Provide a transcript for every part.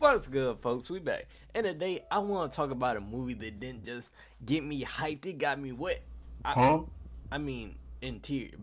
What's good, folks? We back. And today, I want to talk about a movie that didn't just get me hyped, it got me wet. I mean, in tears.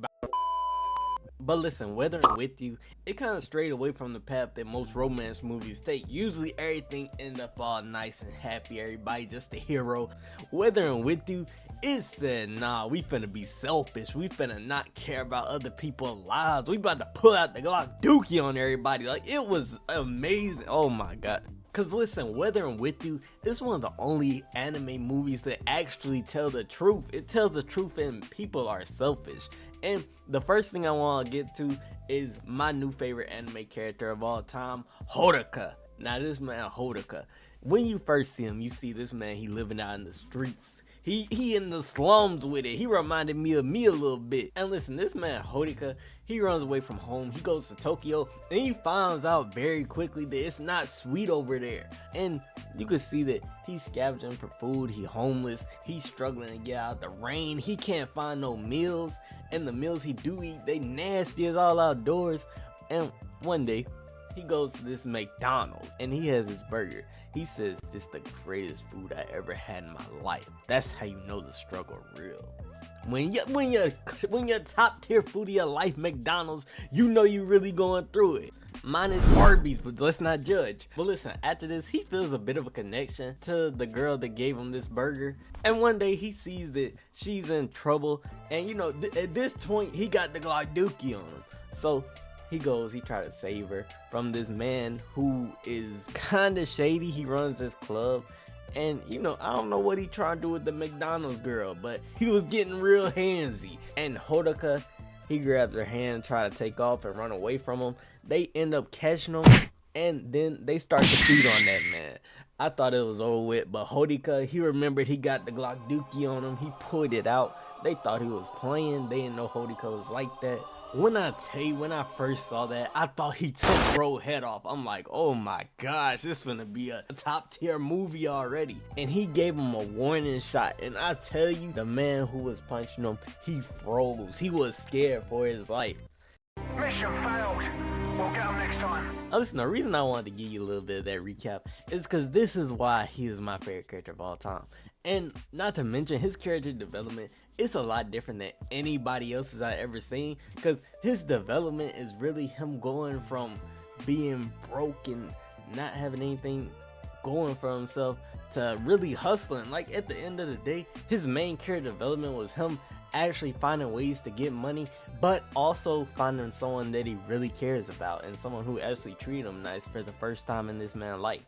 But listen, whether I'm with you, it kind of strayed away from the path that most romance movies take. Usually everything end up all nice and happy, everybody just the hero. Whether I'm with you, it said, nah, we finna be selfish. We finna not care about other people's lives. We about to pull out the Glock Dookie on everybody. Like, it was amazing. Oh my god. Cause listen, whether I'm with you, it's one of the only anime movies that actually tell the truth. It tells the truth and people are selfish. And the first thing I want to get to is my new favorite anime character of all time, Hodaka. Now this man Hodaka, when you first see him, you see this man, he living out in the streets. He in the slums with it. He reminded me of me a little bit. And listen, this man Hodaka, he runs away from home. He goes to Tokyo and he finds out very quickly that it's not sweet over there. And you can see that he's scavenging for food. He homeless. He's struggling to get out the rain. He can't find no meals. And the meals he do eat, they nasty as all outdoors. And one day, he goes to this McDonald's and he has his burger. He says, this is the greatest food I ever had in my life. That's how you know the struggle real. When your top tier food of your life, McDonald's, you know you really going through it. Mine is Arby's, but let's not judge. But listen, after this, he feels a bit of a connection to the girl that gave him this burger. And one day he sees that she's in trouble. And you know, at this point, he got the Glock Dookie on him. So he tries to save her from this man who is kind of shady. He runs this club. And you know, I don't know what he trying to do with the McDonald's girl, but he was getting real handsy. And Hodaka, he grabs her hand, try to take off and run away from him. They end up catching him, and then they start to beat on that man. I thought it was over with, but Hodaka, he remembered he got the Glock Dookie on him. He pulled it out. They thought he was playing. They didn't know Hodaka was like that. When I tell you, when I first saw that, I thought he took bro head off. I'm like, oh my gosh, this finna be a top tier movie already. And he gave him a warning shot. And I tell you, the man who was punching him, he froze. He was scared for his life. Mission failed. We'll get him next time. Now listen, the reason I wanted to give you a little bit of that recap is because this is why he is my favorite character of all time. And not to mention, his character development is a lot different than anybody else's I ever seen, because his development is really him going from being broke and not having anything going for himself to really hustling. Like, at the end of the day, his main character development was him actually finding ways to get money, but also finding someone that he really cares about and someone who actually treated him nice for the first time in this man's life.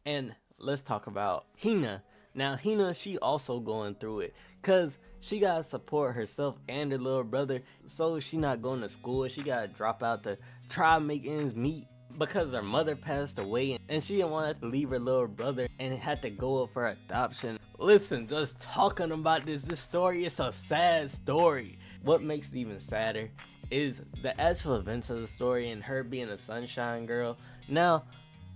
And let's talk about Hina. Now Hina, she also going through it because she gotta support herself and her little brother, so she not going to school. She gotta drop out to try to make ends meet because her mother passed away and she didn't want to have to leave her little brother and had to go up for adoption. Listen, just talking about this story, it's a sad story. What makes it even sadder is the actual events of the story and her being a sunshine girl. Now,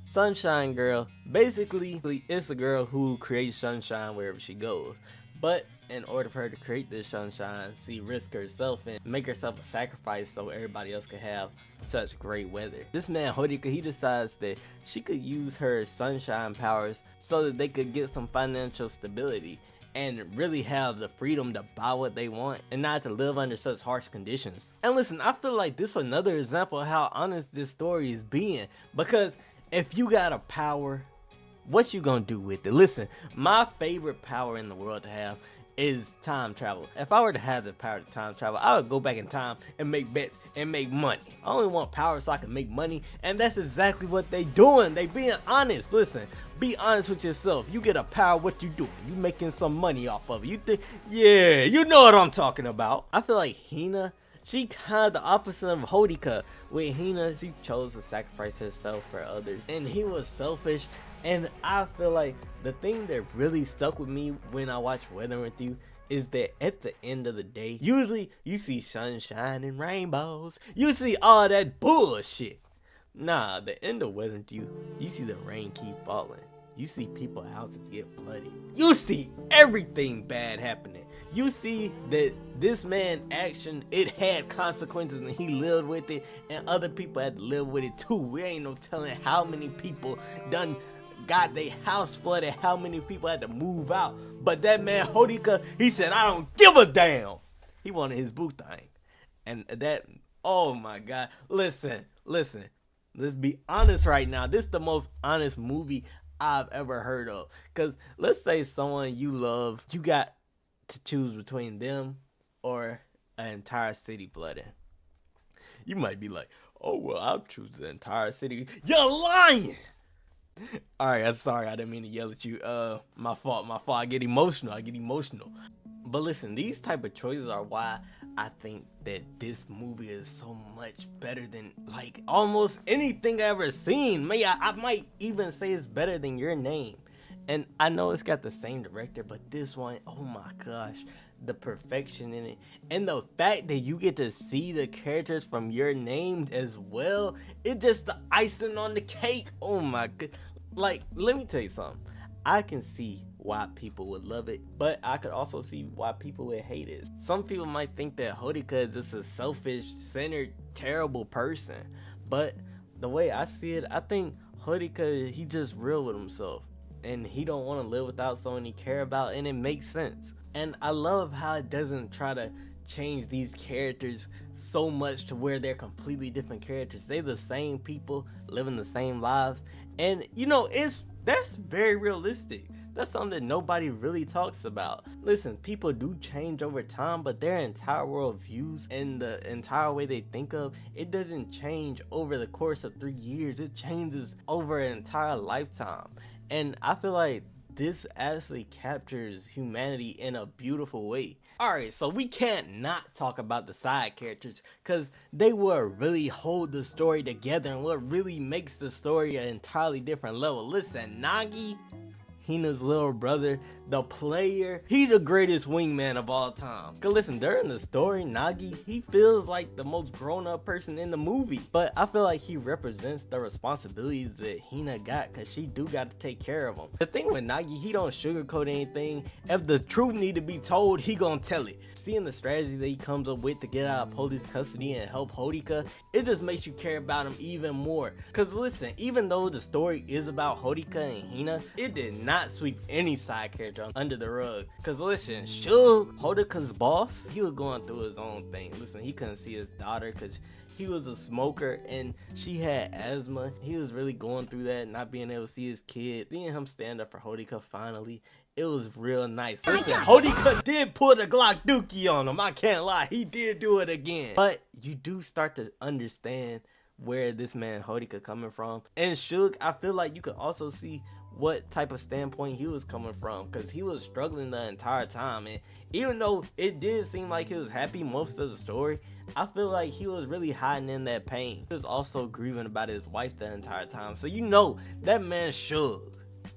Sunshine Girl, basically, it's a girl who creates sunshine wherever she goes. But in order for her to create this sunshine, she risks herself and make herself a sacrifice so everybody else could have such great weather. This man Hodaka, he decides that she could use her sunshine powers so that they could get some financial stability and really have the freedom to buy what they want and not to live under such harsh conditions. And listen, I feel like this is another example of how honest this story is being, because if you got a power, what you gonna do with it? Listen, my favorite power in the world to have is time travel. If I were to have the power to time travel, I would go back in time and make bets and make money. I only want power so I can make money, and that's exactly what they doing. They being honest. Listen, be honest with yourself. You get a power, what you doing? You making some money off of it. You think, yeah, you know what I'm talking about. I feel like Hina, she kind of the opposite of Hodaka. With Hina, she chose to sacrifice herself for others, and he was selfish. And I feel like the thing that really stuck with me when I watched Weather With You is that at the end of the day, usually you see sunshine and rainbows, you see all that bullshit. Nah, the end of Weather With You, you see the rain keep falling. you see people's houses get flooded. You see everything bad happening. You see that this man's action, it had consequences and he lived with it, and other people had to live with it too. We ain't no telling how many people done got their house flooded, how many people had to move out. But that man Hodaka, he said, I don't give a damn. He wanted his boo thing. And that, oh my God. Listen. Let's be honest right now. This is the most honest movie I've ever heard of. Because let's say someone you love, you got to choose between them or an entire city flooding. You might be like, oh, well, I'll choose the entire city. You're lying. All right, I'm sorry. I didn't mean to yell at you. My fault. I get emotional. But listen, these type of choices are why I think that this movie is so much better than like almost anything I ever seen. I might even say it's better than Your Name. And I know it's got the same director, but this one, oh my gosh, the perfection in it. And the fact that you get to see the characters from Your Name as well, it just the icing on the cake. Oh my god. Like, let me tell you something. I can see why people would love it, but I could also see why people would hate it. Some people might think that Hodaka is just a selfish, centered, terrible person. But the way I see it, I think Hodaka, he just real with himself. And he don't want to live without someone he care about, and it makes sense. And I love how it doesn't try to change these characters so much to where they're completely different characters. They're the same people living the same lives, and you know, that's very realistic. That's something that nobody really talks about. Listen, people do change over time, but their entire world views and the entire way they think of, it doesn't change over the course of 3 years. It changes over an entire lifetime. And I feel like this actually captures humanity in a beautiful way. Alright, so we can't not talk about the side characters, because they will really hold the story together and what really makes the story an entirely different level. Listen, Nagi, Hina's little brother, the player, he the greatest wingman of all time. Cause listen, during the story, Nagi, he feels like the most grown-up person in the movie, but I feel like he represents the responsibilities that Hina got, cause she do got to take care of him. The thing with Nagi, he don't sugarcoat anything. If the truth need to be told, he gonna tell it. Seeing the strategy that he comes up with to get out of police custody and help Hodaka, it just makes you care about him even more. Cause listen, even though the story is about Hodaka and Hina, it did not sweep any side character under the rug. Cause listen, Shug, Hodaka's boss, he was going through his own thing. Listen, he couldn't see his daughter cause he was a smoker and she had asthma. He was really going through that, not being able to see his kid. Seeing him stand up for Hodaka finally, it was real nice. Listen, Hodaka did pull the Glock dookie on him. I can't lie, he did do it again. But you do start to understand where this man Hodaka coming from. And Shug, I feel like you could also see what type of standpoint he was coming from, because he was struggling the entire time. And even though it did seem like he was happy most of the story, I feel like he was really hiding in that pain. He was also grieving about his wife the entire time. So you know that man Shug,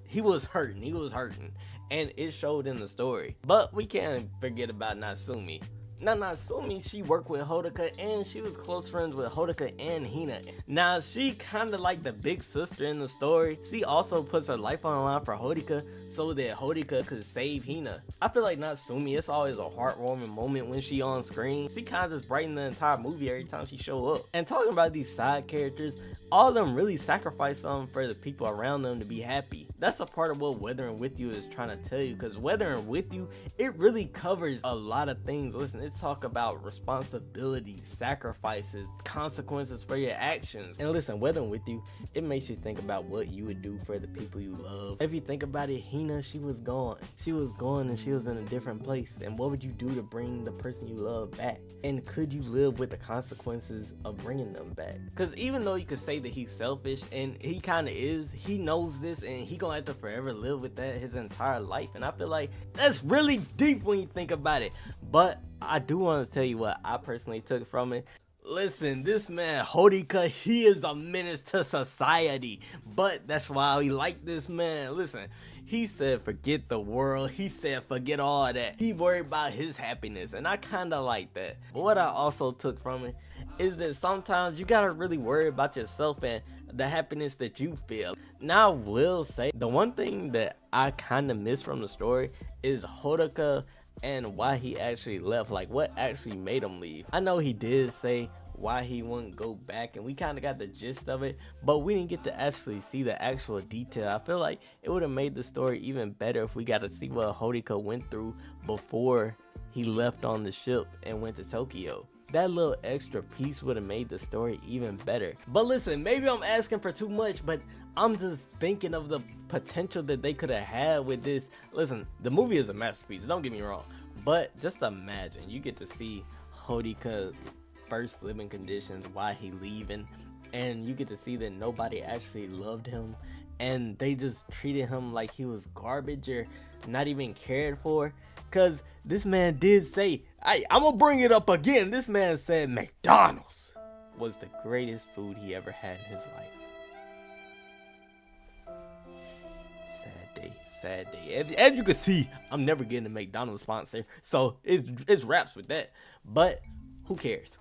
he was hurting, and it showed in the story. But we can't forget about Natsumi. Now, Natsumi, she worked with Hodaka and she was close friends with Hodaka and Hina. Now, she kind of like the big sister in the story. She also puts her life on the line for Hodaka so that Hodaka could save Hina. I feel like Natsumi, it's always a heartwarming moment when she on screen. She kind of just brighten the entire movie every time she show up. And talking about these side characters, all of them really sacrifice something for the people around them to be happy. That's a part of what Weathering With You is trying to tell you, because Weathering With You, it really covers a lot of things. Listen, it's talk about responsibilities, sacrifices, consequences for your actions. And listen, Weathering With You, it makes you think about what you would do for the people you love. If you think about it, Hina, she was gone and she was in a different place. And what would you do to bring the person you love back? And could you live with the consequences of bringing them back? Because even though you could say that he's selfish, and he kind of is, he knows this, and he gonna have to forever live with that his entire life. And I feel like that's really deep when you think about it. But I do want to tell you what I personally took from it. Listen, this man Hodaka, he is a menace to society, but that's why we like this man. Listen, he said forget the world, he said forget all that, he worried about his happiness, and I kind of like that. But what I also took from it is that sometimes you gotta really worry about yourself and the happiness that you feel. Now I will say the one thing that I kind of miss from the story is Hodaka and why he actually left, like what actually made him leave. I know he did say why he wouldn't go back, and we kind of got the gist of it, but we didn't get to actually see the actual detail. I feel like it would have made the story even better if we got to see what Hodaka went through before he left on the ship and went to Tokyo. That little extra piece would have made the story even better. But listen, maybe I'm asking for too much, but I'm just thinking of the potential that they could have had with this. Listen, the movie is a masterpiece, don't get me wrong, but just imagine you get to see Hodaka's first living conditions, why he leaving, and you get to see that nobody actually loved him and they just treated him like he was garbage or not even cared for. Cause this man did say, I'm gonna bring it up again, this man said McDonald's was the greatest food he ever had in his life. Sad day. As you can see, I'm never getting a McDonald's sponsor, so it's wraps with that. But who cares?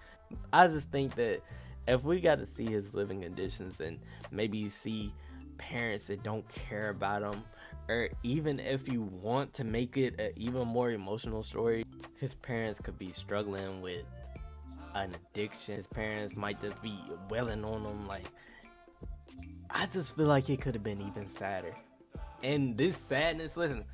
I just think that if we got to see his living conditions and maybe see parents that don't care about him, or even if you want to make it an even more emotional story, his parents could be struggling with an addiction. His parents might just be wailing on him. Like, I just feel like it could have been even sadder. And this sadness, listen,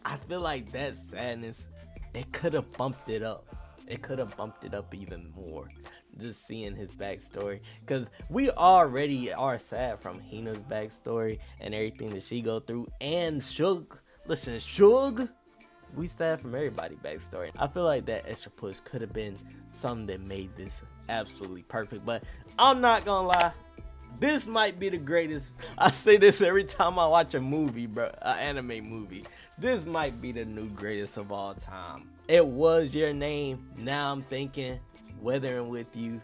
I feel like that sadness, it could have bumped it up. It could have bumped it up even more, just seeing his backstory, because we already are sad from Hina's backstory and everything that she go through, and Shug, listen, Shug, we sad from everybody's backstory. I feel like that extra push could have been something that made this absolutely perfect. But I'm not gonna lie, this might be the greatest. I say this every time I watch a movie, bro, an anime movie. This might be the new greatest of all time. It Was Your Name. Now I'm thinking Weathering With You.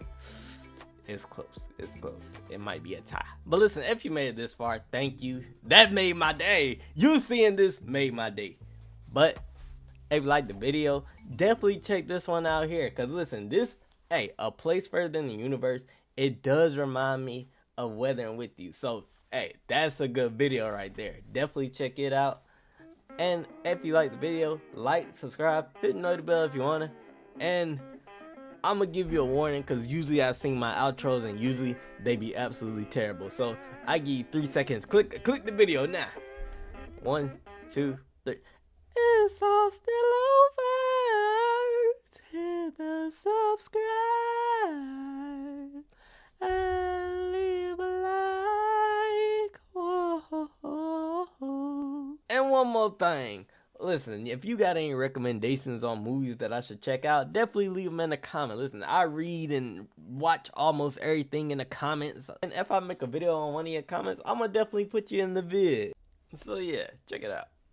It's close. It's close. It might be a tie. But listen, if you made it this far, thank you. That made my day. You seeing this made my day. But if you like the video, definitely check this one out here. Because listen, this, hey, A Place Further in the Universe, it does remind me of Weathering With You. So, hey, that's a good video right there. Definitely check it out. And if you like the video, like, subscribe, hit the notification bell if you wanna. And I'm gonna give you a warning, because usually I sing my outros and usually they be absolutely terrible. So I give you 3 seconds. Click the video now. 1, 2, 3. It's all still over. Hit the subscribe and leave a like. Whoa. And one more thing, listen, if you got any recommendations on movies that I should check out, definitely leave them in the comment. Listen, I read and watch almost everything in the comments, and if I make a video on one of your comments, I'm gonna definitely put you in the vid. So yeah, check it out.